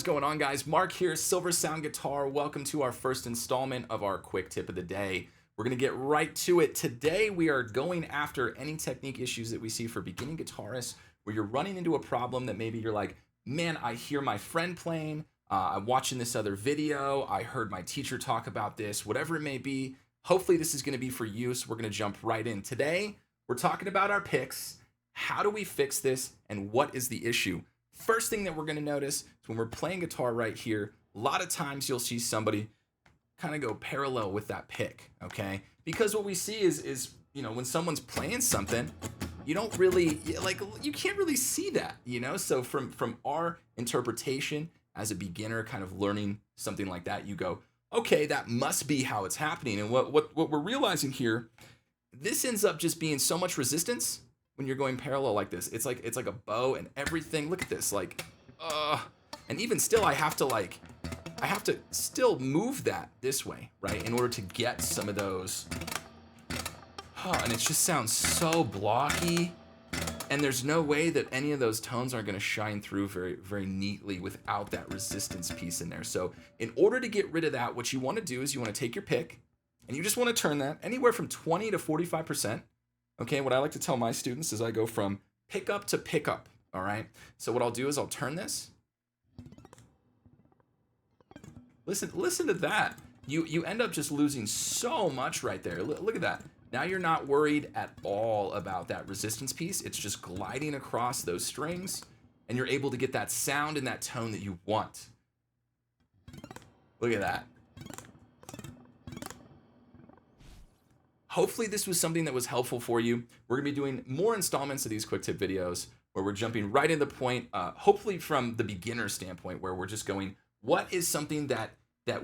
going on, guys? Mark here, Silversound Guitar. Welcome to our first installment of our quick tip of the day. We're going to get right to it. Today, we are going after any technique issues that we see for beginning guitarists where you're running into a problem that maybe you're like, man, I hear my friend playing, I'm watching this other video, I heard my teacher talk about this, whatever it may be. Hopefully, this is going to be for you, so we're going to jump right in. Today, we're talking about our picks. How do we fix this, and what is the issue? First thing that we're going to notice is when we're playing guitar right here, a lot of times you'll see somebody kind of go parallel with that pick, okay? Because what we see is when someone's playing something, you don't really, you can't really see that, So from our interpretation as a beginner kind of learning something like that, you go, okay, that must be how it's happening. And what we're realizing here, this ends up just being so much resistance when you're going parallel like this. It's like a bow and everything. Look at this, and even still I have to still move that this way, right? In order to get some of those. And it just sounds so blocky. And there's no way that any of those tones aren't gonna shine through very, very neatly without that resistance piece in there. So in order to get rid of that, what you wanna do is you wanna take your pick and you just wanna turn that anywhere from 20 to 45%. Okay, what I like to tell my students is I go from pickup to pickup, all right? So what I'll do is I'll turn this. Listen to that. You end up just losing so much right there. Look at that. Now you're not worried at all about that resistance piece. It's just gliding across those strings, and you're able to get that sound and that tone that you want. Look at that. Hopefully this was something that was helpful for you. We're gonna be doing more installments of these quick tip videos where we're jumping right into the point, hopefully from the beginner standpoint, where we're just going, what is something that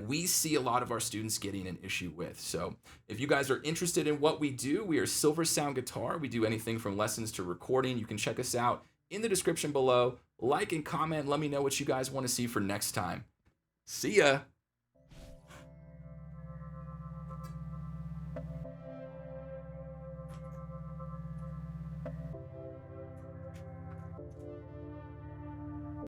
we see a lot of our students getting an issue with? So if you guys are interested in what we do, we are Silversound Guitar. We do anything from lessons to recording. You can check us out in the description below. Like and comment, let me know what you guys want to see for next time. See ya.